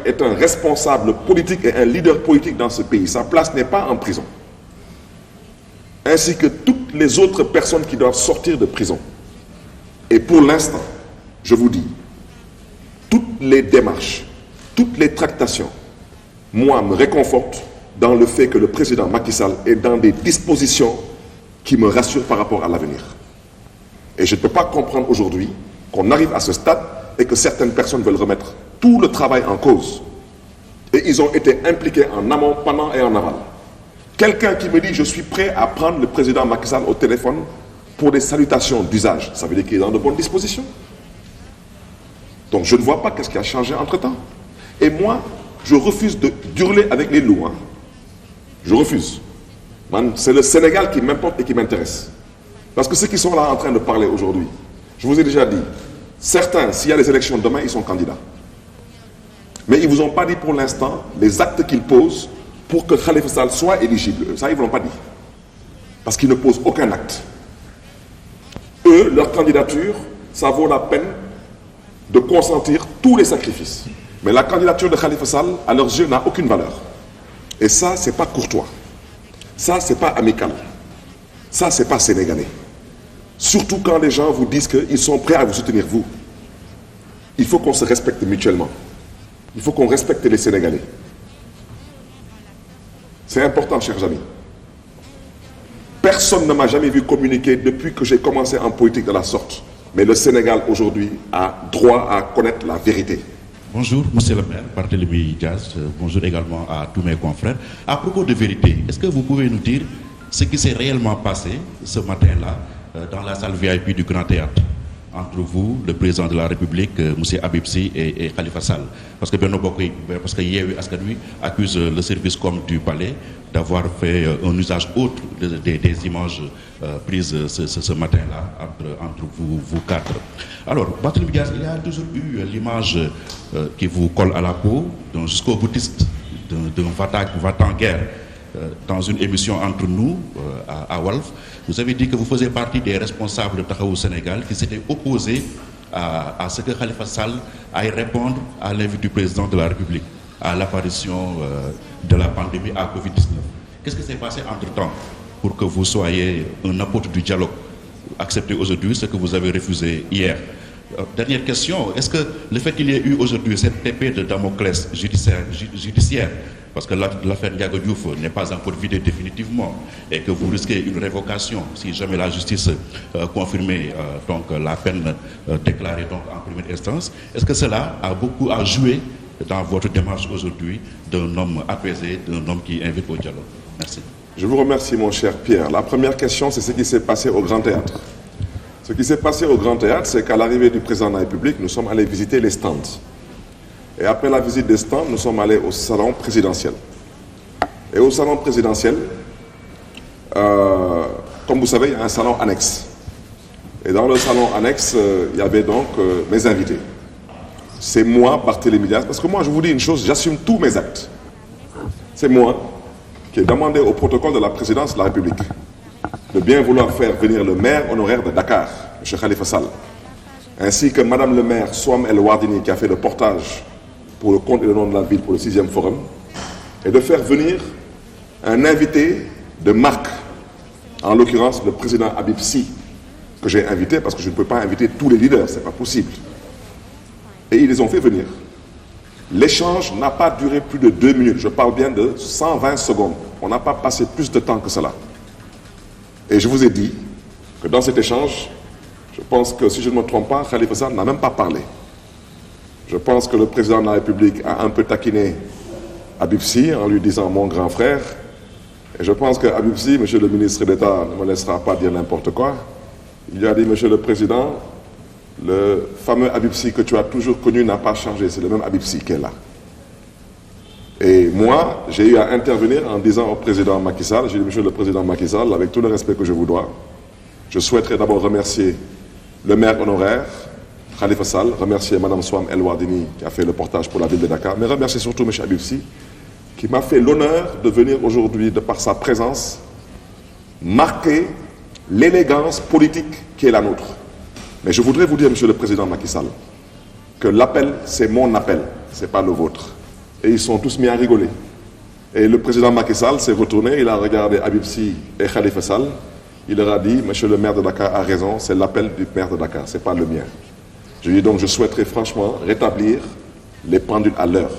est un responsable politique et un leader politique dans ce pays, sa place n'est pas en prison. Ainsi que toutes les autres personnes qui doivent sortir de prison. Et pour l'instant, je vous dis, toutes les démarches, toutes les tractations, moi, me réconfortent dans le fait que le président Macky Sall est dans des dispositions qui me rassurent par rapport à l'avenir. Et je ne peux pas comprendre aujourd'hui qu'on arrive à ce stade et que certaines personnes veulent remettre tout le travail en cause. Et ils ont été impliqués en amont, pendant et en aval. Quelqu'un qui me dit « je suis prêt à prendre le président Macky Sall au téléphone pour des salutations d'usage », ça veut dire qu'il est dans de bonnes dispositions. Donc je ne vois pas qu'est-ce qui a changé entre-temps. Et moi, je refuse d'hurler avec les loups. Hein. Je refuse. C'est le Sénégal qui m'importe et qui m'intéresse. Parce que ceux qui sont là en train de parler aujourd'hui, je vous ai déjà dit, certains, s'il y a les élections demain, ils sont candidats. Mais ils ne vous ont pas dit pour l'instant les actes qu'ils posent pour que Khalifa Sall soit éligible. Ça, ils ne vous l'ont pas dit. Parce qu'ils ne posent aucun acte. Eux, leur candidature, ça vaut la peine de consentir tous les sacrifices. Mais la candidature de Khalifa Sall, à leurs yeux, n'a aucune valeur. Et ça, c'est pas courtois. Ça, c'est pas amical. Ça, c'est pas sénégalais. Surtout quand les gens vous disent qu'ils sont prêts à vous soutenir, vous. Il faut qu'on se respecte mutuellement. Il faut qu'on respecte les Sénégalais. C'est important, chers amis. Personne ne m'a jamais vu communiquer depuis que j'ai commencé en politique de la sorte. Mais le Sénégal, aujourd'hui, a droit à connaître la vérité. Bonjour, monsieur le maire, Barthélémy Dias. Bonjour également à tous mes confrères. À propos de vérité, est-ce que vous pouvez nous dire ce qui s'est réellement passé ce matin-là dans la salle VIP du Grand Théâtre entre vous, le président de la République, M. Habib Sy et Khalifa Sall? Parce que Yewwi Askan Wi accuse le service com du palais d'avoir fait un usage autre des images prises ce matin-là entre vous quatre. Alors, Barthélémy Dias, il y a toujours eu l'image qui vous colle à la peau d'un jusqu'au boutiste, d'un va-t-en-guerre. Dans une émission entre nous à Walf, vous avez dit que vous faisiez partie des responsables de Taxawu Sénégal qui s'étaient opposés à ce que Khalifa Sall aille répondre à l'invite du président de la République à l'apparition de la pandémie à Covid-19. Qu'est-ce qui s'est passé entre-temps pour que vous soyez un apôtre du dialogue? Acceptez aujourd'hui ce que vous avez refusé hier. Dernière question, est-ce que le fait qu'il y ait eu aujourd'hui cette épée de Damoclès judiciaire, parce que l'affaire Ndiaga Diouf n'est pas encore vidée définitivement et que vous risquez une révocation si jamais la justice confirmait donc la peine déclarée donc en première instance, est-ce que cela a beaucoup à jouer dans votre démarche aujourd'hui d'un homme apaisé, d'un homme qui invite au dialogue? Merci. Je vous remercie, mon cher Pierre. La première question, c'est ce qui s'est passé au Grand Théâtre. Ce qui s'est passé au Grand Théâtre, c'est qu'à l'arrivée du président de la République, nous sommes allés visiter les stands. Et après la visite des stands, nous sommes allés au salon présidentiel. Et au salon présidentiel, comme vous savez, il y a un salon annexe. Et dans le salon annexe, il y avait donc mes invités. C'est moi, Barthélémy Dias, parce que moi, je vous dis une chose, j'assume tous mes actes. C'est moi qui ai demandé au protocole de la présidence de la République de bien vouloir faire venir le maire honoraire de Dakar, M. Khalifa Sall, ainsi que Madame le maire Soham El Wardini, qui a fait le portage pour le compte et le nom de la ville pour le 6e forum, et de faire venir un invité de marque, en l'occurrence le président Habib Sy, que j'ai invité parce que je ne peux pas inviter tous les leaders, c'est pas possible. Et ils les ont fait venir. L'échange n'a pas duré plus de 2 minutes, je parle bien de 120 secondes. On n'a pas passé plus de temps que cela. Et je vous ai dit que dans cet échange, je pense que si je ne me trompe pas, Khalifa Sall n'a même pas parlé. Je pense que le président de la République a un peu taquiné Habib Sy en lui disant « mon grand frère ». Et je pense que Habib Sy, monsieur le ministre d'État, ne me laissera pas dire n'importe quoi. Il lui a dit « Monsieur le Président, le fameux Habib Sy que tu as toujours connu n'a pas changé, c'est le même Habib Sy qui est là ». Et moi, j'ai eu à intervenir en disant au président Macky Sall, j'ai dit « Monsieur le Président Macky Sall, avec tout le respect que je vous dois, je souhaiterais d'abord remercier le maire honoraire, Khalifa Sall, remercier Mme Soham El Wardini qui a fait le portage pour la ville de Dakar, mais remercier surtout M. Habib Sy qui m'a fait l'honneur de venir aujourd'hui, de par sa présence, marquer l'élégance politique qui est la nôtre. Mais je voudrais vous dire, Monsieur le Président Macky Sall, que l'appel, c'est mon appel, ce n'est pas le vôtre. Et ils sont tous mis à rigoler. Et le président Macky Sall s'est retourné, il a regardé Habib Sy et Khalifa Sall. Il leur a dit, monsieur le maire de Dakar a raison, c'est l'appel du maire de Dakar, ce n'est pas le mien. Je lui ai dit donc, je souhaiterais franchement rétablir les pendules à l'heure.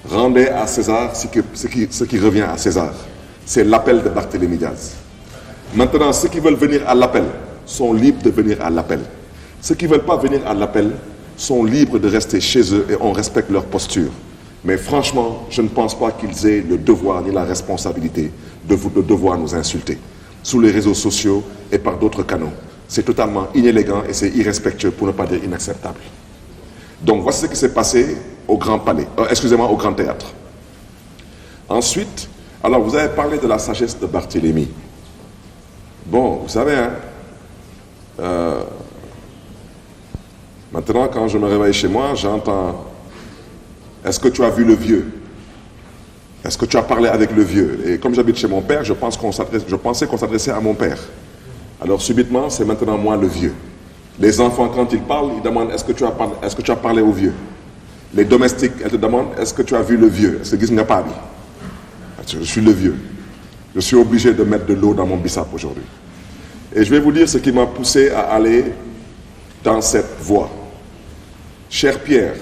Rendez à César ce qui revient à César. C'est l'appel de Barthélémy Diaz. Maintenant, ceux qui veulent venir à l'appel sont libres de venir à l'appel. Ceux qui ne veulent pas venir à l'appel sont libres de rester chez eux et on respecte leur posture. Mais franchement, je ne pense pas qu'ils aient le devoir ni la responsabilité de devoir nous insulter sous les réseaux sociaux et par d'autres canaux. C'est totalement inélégant et c'est irrespectueux, pour ne pas dire inacceptable. Donc voici ce qui s'est passé au Grand Palais, excusez-moi, au Grand Théâtre. Ensuite, alors vous avez parlé de la sagesse de Barthélémy. Bon, vous savez, hein, maintenant quand je me réveille chez moi, j'entends « Est-ce que tu as vu le vieux ? Est-ce que tu as parlé avec le vieux ?» Et comme j'habite chez mon père, je pensais qu'on s'adressait à mon père. Alors subitement, c'est maintenant moi le vieux. Les enfants, quand ils parlent, ils demandent « Est-ce que tu as parlé au vieux ?» Les domestiques, elles te demandent « Est-ce que tu as vu le vieux ?» Est-ce que tu n'as pas vu ? Je suis le vieux. Je suis obligé de mettre de l'eau dans mon bissap aujourd'hui. Et je vais vous dire ce qui m'a poussé à aller dans cette voie. Cher Pierre,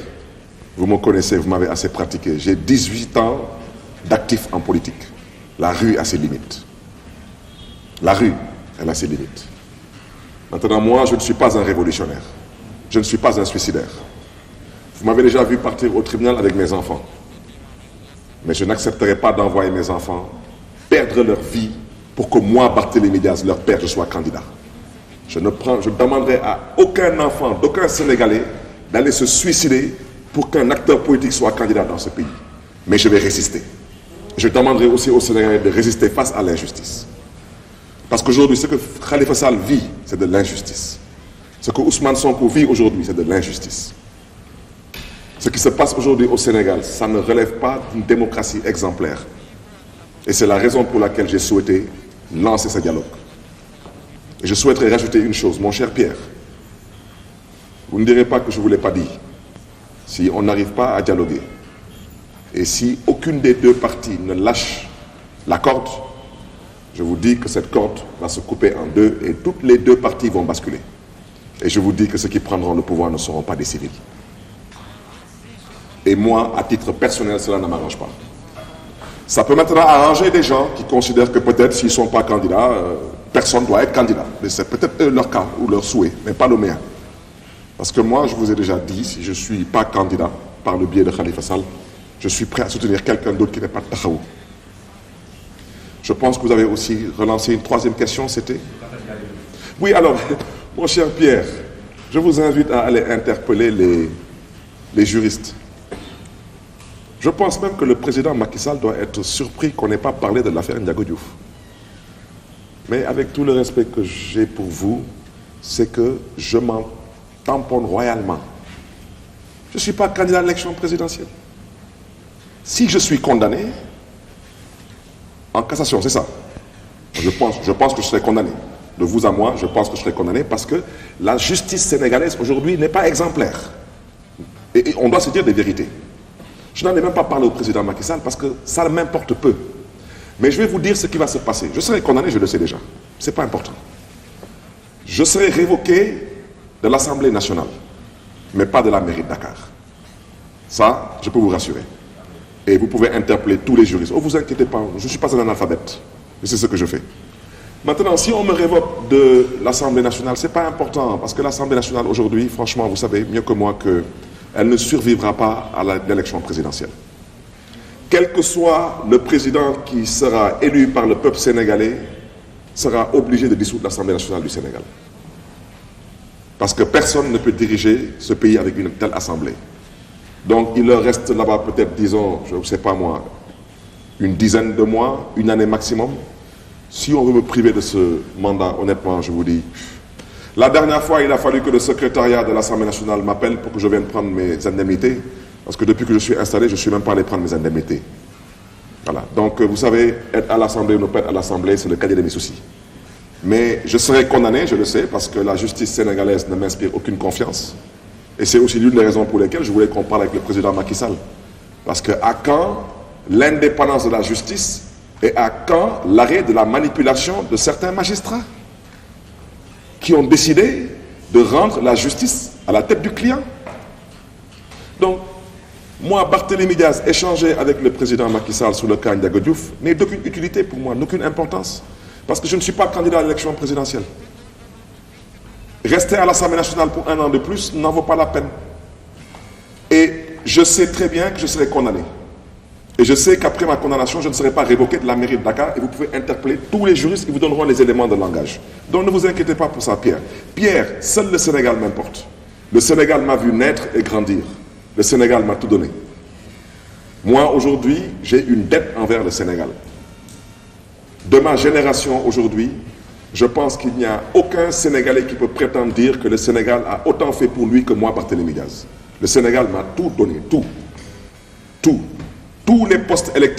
vous me connaissez, vous m'avez assez pratiqué. J'ai 18 ans d'actif en politique. La rue a ses limites. La rue, elle a ses limites. Maintenant, moi, je ne suis pas un révolutionnaire. Je ne suis pas un suicidaire. Vous m'avez déjà vu partir au tribunal avec mes enfants. Mais je n'accepterai pas d'envoyer mes enfants perdre leur vie pour que moi, Barthélémy Diaz, leur père, je sois candidat. Je ne demanderai à aucun enfant, d'aucun Sénégalais, d'aller se suicider pour qu'un acteur politique soit candidat dans ce pays. Mais je vais résister. Je demanderai aussi aux Sénégalais de résister face à l'injustice. Parce qu'aujourd'hui, ce que Khalifa Sall vit, c'est de l'injustice. Ce que Ousmane Sonko vit aujourd'hui, c'est de l'injustice. Ce qui se passe aujourd'hui au Sénégal, ça ne relève pas d'une démocratie exemplaire. Et c'est la raison pour laquelle j'ai souhaité lancer ce dialogue. Et je souhaiterais rajouter une chose, mon cher Pierre. Vous ne direz pas que je ne vous l'ai pas dit. Si on n'arrive pas à dialoguer, et si aucune des deux parties ne lâche la corde, je vous dis que cette corde va se couper en deux et toutes les deux parties vont basculer. Et je vous dis que ceux qui prendront le pouvoir ne seront pas des civils. Et moi, à titre personnel, cela ne m'arrange pas. Ça peut maintenant arranger des gens qui considèrent que peut-être s'ils ne sont pas candidats, personne ne doit être candidat. Mais c'est peut-être leur cas ou leur souhait, mais pas le mien. Parce que moi, je vous ai déjà dit, si je ne suis pas candidat par le biais de Khalifa Sall, je suis prêt à soutenir quelqu'un d'autre qui n'est pas Tahaou. Je pense que vous avez aussi relancé une troisième question, c'était ? Oui, alors, mon cher Pierre, je vous invite à aller interpeller les juristes. Je pense même que le président Macky Sall doit être surpris qu'on n'ait pas parlé de l'affaire Ndiago Diouf. Mais avec tout le respect que j'ai pour vous, c'est que je m'en tamponne royalement. Je ne suis pas candidat à l'élection présidentielle. Si je suis condamné, en cassation, c'est ça. Je pense que je serai condamné. De vous à moi, je pense que je serai condamné parce que la justice sénégalaise aujourd'hui n'est pas exemplaire. Et on doit se dire des vérités. Je n'en ai même pas parlé au président Macky Sall parce que ça m'importe peu. Mais je vais vous dire ce qui va se passer. Je serai condamné, je le sais déjà. Ce n'est pas important. Je serai révoqué de l'Assemblée nationale, mais pas de la mairie de Dakar. Ça, je peux vous rassurer. Et vous pouvez interpeller tous les juristes. Oh, vous inquiétez pas, je ne suis pas un analphabète. Et c'est ce que je fais. Maintenant, si on me révoque de l'Assemblée nationale, ce n'est pas important. Parce que l'Assemblée nationale, aujourd'hui, franchement, vous savez mieux que moi qu'elle ne survivra pas à l'élection présidentielle. Quel que soit le président qui sera élu par le peuple sénégalais, sera obligé de dissoudre l'Assemblée nationale du Sénégal. Parce que personne ne peut diriger ce pays avec une telle assemblée. Donc il leur reste là-bas peut-être, disons, je ne sais pas moi, une dizaine de mois, une année maximum. Si on veut me priver de ce mandat, honnêtement, je vous dis, la dernière fois, il a fallu que le secrétariat de l'Assemblée nationale m'appelle pour que je vienne prendre mes indemnités. Parce que depuis que je suis installé, je ne suis même pas allé prendre mes indemnités. Voilà. Donc, vous savez, être à l'Assemblée ou ne pas être à l'Assemblée, c'est le cahier de mes soucis. Mais je serai condamné, je le sais, parce que la justice sénégalaise ne m'inspire aucune confiance. Et c'est aussi l'une des raisons pour lesquelles je voulais qu'on parle avec le président Macky Sall. Parce que à quand l'indépendance de la justice et à quand l'arrêt de la manipulation de certains magistrats qui ont décidé de rendre la justice à la tête du client? Donc, moi, Barthélémy Diaz, échanger avec le président Macky Sall sur le cas Ndiaga Diouf n'est d'aucune utilité pour moi, d'aucune importance. Parce que je ne suis pas candidat à l'élection présidentielle. Rester à l'Assemblée nationale pour 1 an de plus n'en vaut pas la peine. Et je sais très bien que je serai condamné. Et je sais qu'après ma condamnation, je ne serai pas révoqué de la mairie de Dakar et vous pouvez interpeller tous les juristes qui vous donneront les éléments de langage. Donc ne vous inquiétez pas pour ça, Pierre. Pierre, seul le Sénégal m'importe. Le Sénégal m'a vu naître et grandir. Le Sénégal m'a tout donné. Moi, aujourd'hui, j'ai une dette envers le Sénégal. De ma génération aujourd'hui, je pense qu'il n'y a aucun Sénégalais qui peut prétendre dire que le Sénégal a autant fait pour lui que moi, Barthélémy Diaz. Le Sénégal m'a tout donné, tout. Tous les postes électifs